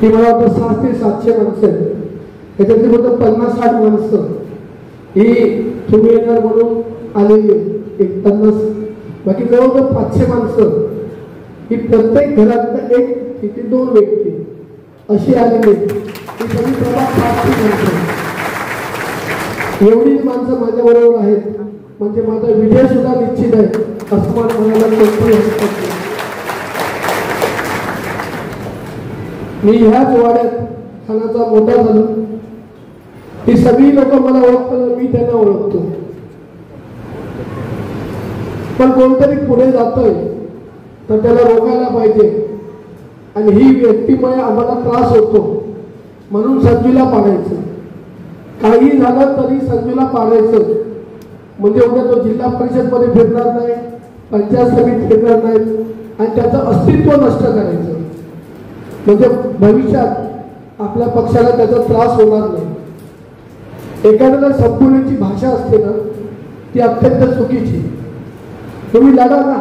की मला वाटतं 600 ते 700 माणसं आहेत. त्याच्यातली फक्त 50-60 माणसं ही तुम्ही येणार म्हणून आलेली आहे. एक 50, बाकी जवळजवळ 500 माणसं ही प्रत्येक घरात एक किती 2 व्यक्ती अशी आलेली ही सगळी प्रभाग 500 माणसं. एवढी माणसं माझ्या बरोबर आहेत म्हणजे माझा विजय सुद्धा निश्चित आहे असं मला म्हणायला कोणतीही हरकत नाही. मी ह्याच वाड्यात खानाचा मोठा झालो. ही सगळी लोक मला ओळखतात, मी त्यांना ओळखतो. पण कोणतरी पुढे जातोय तर त्याला रोखायला पाहिजे आणि ही व्यक्तीमुळे आम्हाला त्रास होतो म्हणून संजूला पाडायचं. काही झालं तरी संजूला पाडायचं म्हणजे उद्या तो जिल्हा परिषद मध्ये फिरणार नाही, पंचायत समितीत फिरणार नाही आणि त्याचं अस्तित्व नष्ट करायचं म्हणजे भविष्यात आपल्या पक्षाला त्याचा त्रास होणार नाही. एखाद्याला संपवण्याची भाषा असते ना ती अत्यंत चुकीची. तुम्ही लढा ना,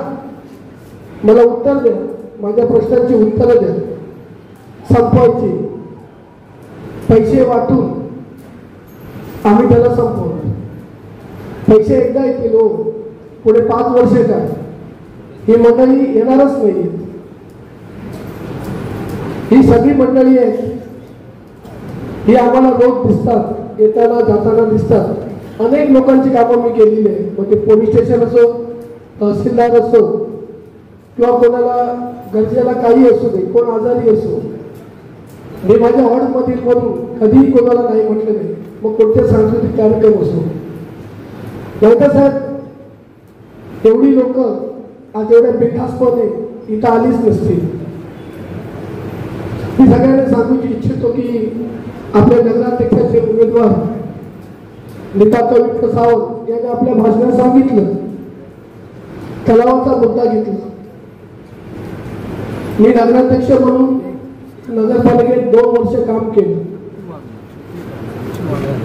मला उत्तर द्या, माझ्या प्रश्नांची उत्तरं द्या. संपवायची पैसे वाटून आम्ही त्याला संपवतो. पैसे एकदा येतील हो, पुढे 5 वर्ष काय ही मंडळी येणारच नाही. ही सगळी मंडळी आहे ही आम्हाला रोज दिसतात, येताना जाताना दिसतात. अनेक लोकांची कामं मी केलेली आहे, मग ते पोलीस स्टेशन असो, तहसीलदार असो किंवा कोणाला गरजेला काही असू दे, कोण आजारी असो, मी माझ्या वॉर्डमधील म्हणून कधीही कोणाला नाही म्हटलं नाही. मग कोणते सांस्कृतिक कार्यक्रम असो. नव्हतं साहेब, एवढी लोक आज एवढ्या बिनधास्तपणे इथं आलीच नसतील. मी सगळ्यांना सांगू इच्छितो की आपल्या नगराध्यक्षाचे उमेदवार नीता विठ्ठल सावंत यांनी आपल्या भाषणात सांगितलं, तलावाचा मुद्दा घेतला. मी नगराध्यक्ष म्हणून नगरपालिकेत 2 वर्ष काम केलं.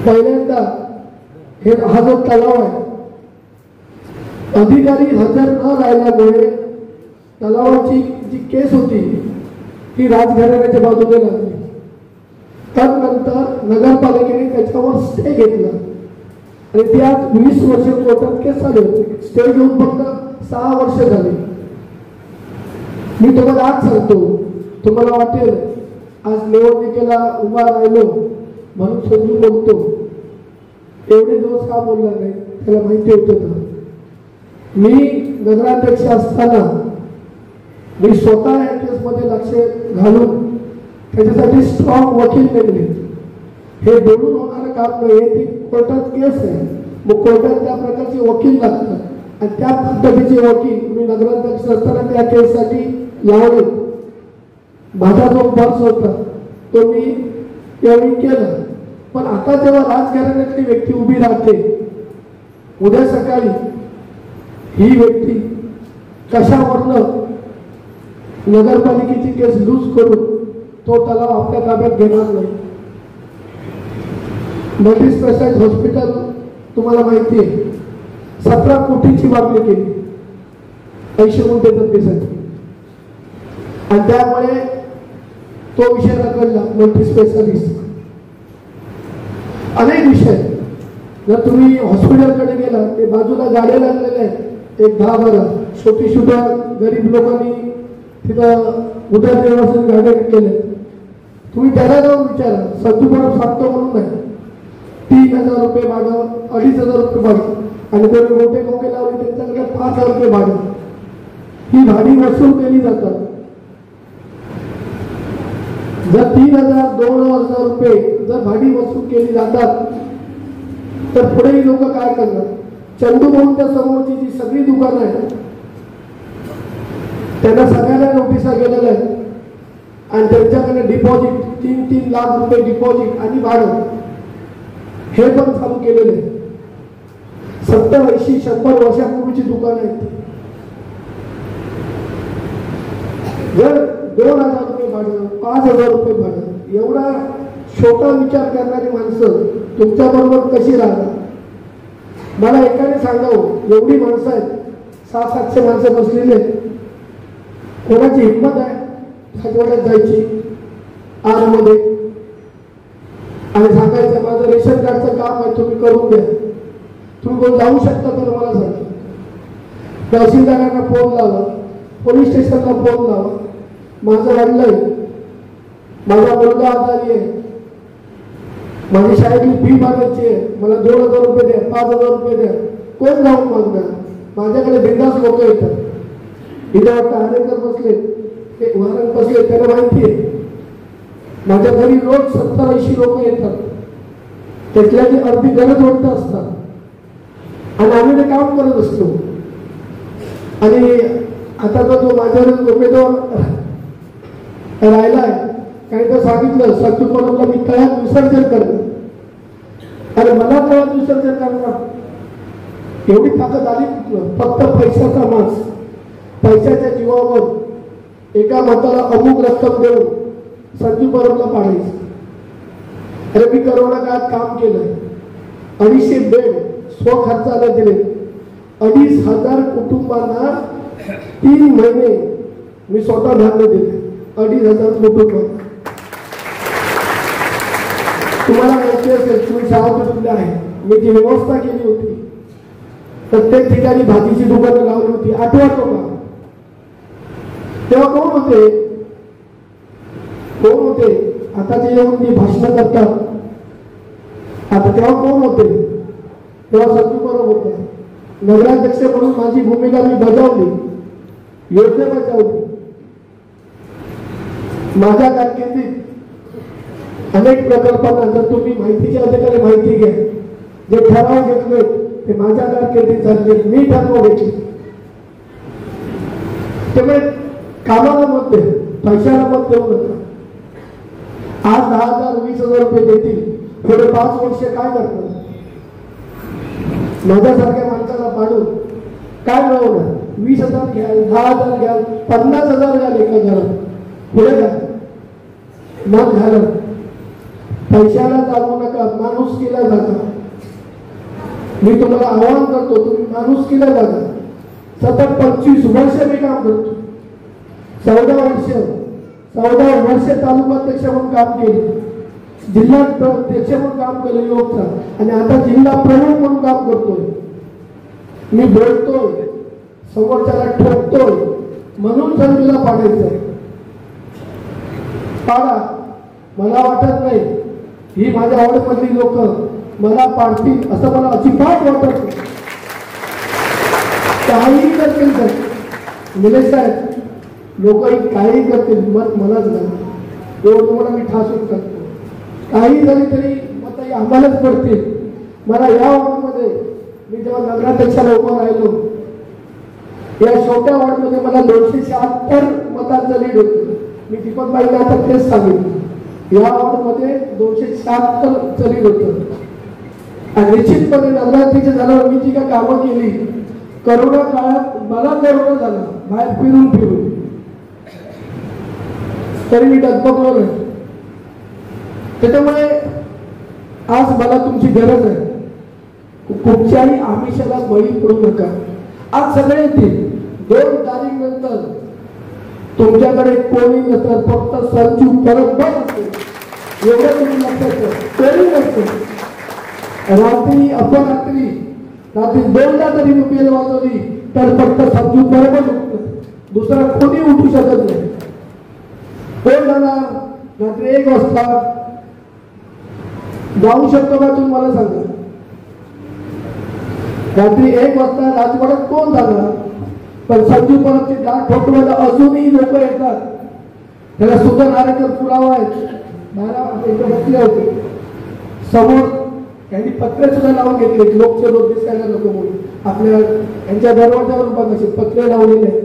पहिल्यांदा हा जो तलाव आहे अधिकारी हजर न राहिल्यामुळे तलावाची जी केस होती ती राजघराण्याच्या बाजूने लागली. त्यानंतर नगरपालिकेने त्याच्यावर स्टे घेतला आणि ती आज 20 वर्ष कोर्टात केस चालू होती. स्टे घेऊन फक्त 6 वर्ष झाली. मी तुम्हाला आज सांगतो, तुम्हाला वाटेल आज निवडणुकीला उभा राहिलो म्हणून संजू बोलतो, एवढे दिवस का बोलला नाही त्याला माहिती होतं. मी नगराध्यक्ष असताना मी स्वतः या केसमध्ये लक्ष घालून त्याच्यासाठी स्ट्रॉंग वकील नेमले. हे बोलून होणारं काम नाही, ती कोर्टात केस आहे, मग कोर्टात त्या प्रकारचे वकील लागतात आणि त्या पद्धतीचे वकील मी नगराध्यक्ष असताना त्या केससाठी लावले. माझा जो पर्स होता तो मी त्यावेळी केला. पण आता जेव्हा राजघराण्यातली व्यक्ती उभी राहते, उद्या सकाळी ही व्यक्ती कशावरनं नगरपालिकेची केस लूज करून तो तलाव आपल्या ताब्यात घेणार नाही. मल्टी स्पेशालिटी हॉस्पिटल तुम्हाला माहिती आहे 17 कोटीची मागणी केली 80 गुंठे जमिनीसाठी आणि त्यामुळे तो विषय रखडला. मल्टी स्पेशालिस्ट अनेक विषय. जर तुम्ही हॉस्पिटलकडे गेला ते बाजूला गाड्या लागलेल्या आहेत, एक 10-12 छोट्या गरीब लोकांनी तिथं उदरनिर्वाहासाठी गाड्या केल्या. तुम्ही त्याला जाऊन विचारा, संजू म्हणून सांगतो म्हणून नाही. 3,000 रुपये भाडं, 2,500 रुपये भाडं आणि कोणी मोठे खोके लावले त्यांच्याकडे 5,000 रुपये भाडं. ही भाडी वसूल केली जातात. जर 3,000-2,000 रुपये जर भाडी वसूल केली जातात तर पुढे लोक काय करणार? चंदू भाऊंच्या समोरची जी सगळी दुकानं आहेत त्यांना सगळ्यांना नोटिसा गेलेल्या आहेत आणि त्यांच्याकडे डिपॉझिट 3-3 लाख रुपये डिपॉझिट आणि भाडं हे पण चालू केलेले आहे. 70-80-100 वर्षापूर्वीची दुकानं आहेत. जर 2,000 रुपये भाडं, 5,000 रुपये भाडं, एवढा छोटा विचार करणारी माणसं तुमच्या बरोबर कशी राहतात? मला एकाने सांगावं, एवढी माणसं आहेत, 600-700 माणसं बसलेली आहेत, कोणाची हिंमत आहे राजवाड्यात जायची? आतमध्ये आणि सांगायचं माझं रेशन कार्डचं काम आहे तुम्ही करून द्या. तुम्ही कोण जाऊ शकता तर मला सांगा. तहसीलदारांना फोन लावा, पोलीस स्टेशनला फोन लावा, माझं वाढलंय, माझा मुलगा आजारी आहे, माझी शाळेतली फी भरायची आहे, मला 2,000 रुपये द्या, 5,000 रुपये द्या. कोण जाऊन मागणार? माझ्याकडे बिंदास लोक येतात. इथे वाटतं आरेकर बसले, ते वाहन बसले, त्यांना माहिती आहे माझ्या घरी रोज 70-80 लोक येतात. त्यातल्याची अर्धी गरज वाटत असतात आणि आम्ही ते काम करत असतो. आणि आता तर तो माझ्यावर उमेदवार राहिलाय, काही तर सांगितलं संतू म्हणून मी तळ्यात विसर्जन करणार आणि मला तळ्यात विसर्जन करणार एवढी ताकद आली कुठलं? फक्त पैशाचा मास, पैशाच्या जीवावर एका मताला अमुक रक्कम देऊन संजू परबला पाडायचं. अरे मी करोना काळात काम केलंय, 250 बेड स्वखर्चाला दिले, 2,500 कुटुंबांना 3 महिने मी स्वतः धान्य दिले. 2,500 कुटुंब. तुम्हाला माहिती असेल, तुम्ही शाळा आहे, मी जी व्यवस्था केली होती प्रत्येक ठिकाणी भाजीची दुकानं लावली होती. आठवतो का? तेव्हा कोण होते? कोण होते? आता जे येऊन जी भाषण करतात, आता तेव्हा कोण होते? तेव्हा संजू परब होते. नगराध्यक्ष म्हणून माझी भूमिका मी बजावली, योग्य बजावली. माझ्या कारकिर्दीत अनेक प्रकल्पांना जर तुम्ही माहितीच्या अधिकारी माहिती घ्या, जे ठराव घेतले ते माझ्या कारकिर्दीत झाले, मी ठराव घेतले. त्यामुळे कामाला मत दे, पैशाला मत देऊ नका. आज 10,000 20,000 रुपये देतील, पुढे 5 वर्ष काय करतात? माझ्यासारख्या माणसाला पाडून काय मिळवणार? 20,000 घ्याल, 10,000 घ्याल, 50,000 घ्याल एका घरात, पुढे घ्या मत घाला. पैशाला जागू नका, माणुसकीला जागा. मी तुम्हाला आवाहन करतो, तुम्ही माणुसकीला जागा. सतत 25 वर्ष मी काम करतो, 14 वर्ष तालुकाध्यक्ष म्हणून काम केले, जिल्हा अध्यक्ष म्हणून काम केलं युवकचा, आणि आता जिल्हा प्रमुख म्हणून काम करतोय. मी बोलतोय, समोरच्याला ठोकतोय, म्हणून संजूला पाडायचंय. पाडा. मला वाटत नाही ही माझ्या आवडीमधली लोक मला पाडतील असं मला अजिबात वाटत नाही. काहीही करतील तर निलेश साहेब, लोक काही करतील, मत मलाच नाही, एवढं तुम्हाला मी ठासून करतो. काही झाली तरी मत आम्हालाच पडतील. मला या वॉर्डमध्ये मी जेव्हा नगराध्यक्षाला उभं राहिलो, या छोट्या वॉर्डमध्ये मला 276 मतांचं लीड होतं. मी दीपकबाईला आता तेच सांगितलं, या वॉर्डमध्ये 276 लीड होतं. आणि निश्चितपणे नगराध्यक्ष झाल्यावर मी जी काय कामं केली, करोना काळात मला करोना झाला बाहेर फिरून तरी मी डगमगलो नाही. त्याच्यामुळे आज मला तुमची गरज आहे. कुठच्याही आमिषाला बळी पडू नका. आज सगळे येतील, 2 तारीख नंतर तुमच्याकडे कोणी नसतं, फक्त संजू परब असेल, एवढं तुम्ही लक्षात ठेवा. कोणी नसतं. रात्री 2ला जरी बेल वाजवली तर फक्त संजू परबच उठतं, दुसरा कोणी उठू शकत नाही. कोण जाणार रात्री 1 वाजता? जाऊ शकतो का तुम्ही मला सांगा? रात्री 1 वाजता राजवाड्यात कोण जाणार? पण संजू परबची दाट ठोकवायला अजूनही लोक येतात. त्याला सुद्धा नारेकर पुरावा आहे. 12 बसले होते समोर, त्यांनी पत्रे सुद्धा लावून घेतले, लोकचे रोज दिसायला नको म्हणून. आपल्या यांच्या दरवाजावर बघ असे पत्रे लावलेले आहेत,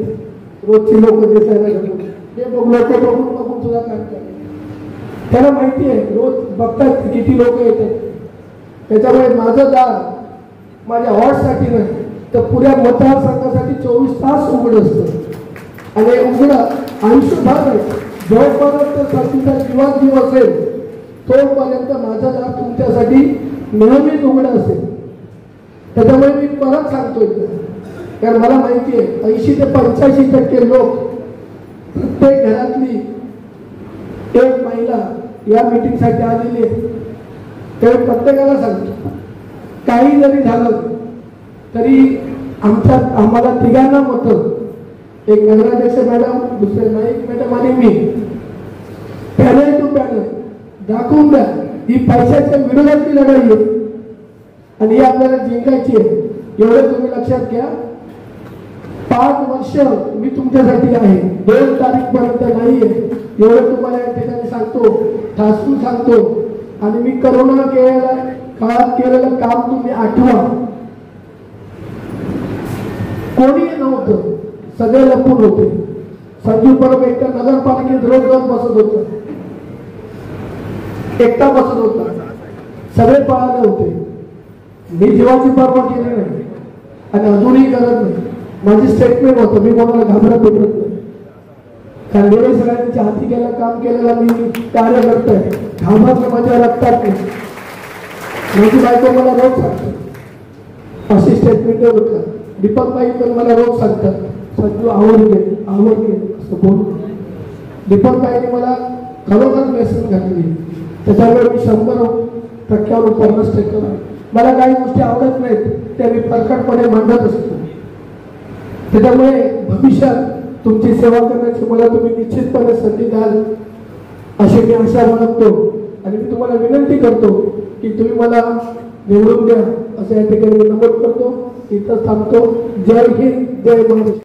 रोजची लोक दिसायला नको. ते लोक बघून सुद्धा काम करतात. त्याला माहिती आहे रोज बघतात किती लोक येतात. त्याच्यामुळे माझं दार माझ्या हॉर्ससाठी नाही तर पुऱ्या मतदारसंघासाठी 24 तास उघड असतं. आणि उघड आयुष्यभर आहे. जोपर्यंत संजूचा जीवात जीव असेल तोपर्यंत माझा दार तुमच्यासाठी नेहमीच उघड असेल. त्याच्यामुळे मी परत सांगतोय, कारण मला माहिती आहे 80 ते 85% लोक प्रत्येक घरातली एक महिला या मीटिंगसाठी आलेली आहे, तर प्रत्येकाला सांगतो काही जरी झालं तरी आम्हाला तिघांना मतं, एक नगराध्यक्ष मॅडम, दुसरे नाईक मॅडम आणि मी, पॅनल टू पॅनल दाखवून द्या ही पैशाच्या विरोधातली लढाई आहे आणि ही आपल्याला जिंकायची आहे. एवढं तुम्ही लक्षात घ्या. 5 वर्ष मी तुमच्यासाठी आहे, 2 तारीख पर्यंत नाहीये, एवढं तुम्हाला या ठिकाणी सांगतो, ठासून सांगतो. आणि मी करोना काळात केलेलं काम तुम्ही आठवा. कोणी नव्हतं, सगळे लपून होते. संजू परब एकटा नगरपालिकेत रोज बसत होता, एकटा बसत होता, सगळे पळाले होते. मी जीवाची पर्वा केली नाही आणि अजूनही करत नाही. माझी स्टेटमेंट होतं, मी कोणाला घाबरत नाही. कारण निलेश राणेंच्या हाती गेलं काम केलेला मी कार्य करतोय. घाबरलं माझ्या रक्तात नाही. माझी बायको मला रोज सांगते, अशी स्टेटमेंट होतं. दीपकबाई पण मला रोज सांगतात, संजू आवड घे असं बोलू. दीपकबाईने मला खरोखर मेसेज घातली, त्याच्यामुळे मी 100% 50%. मला काही गोष्टी आवडत नाहीत, त्या मी प्रकटपणे मांडत असतो. त्याच्यामुळे भविष्यात तुमची सेवा करण्याची मला तुम्ही निश्चितपणे संधी द्याल अशी मी आशा बाळगतो. आणि मी तुम्हाला विनंती करतो की तुम्ही मला निवडून द्या असं या ठिकाणी मी नमूद करतो. इथं थांबतो. जय हिंद, जय महाराष्ट्र.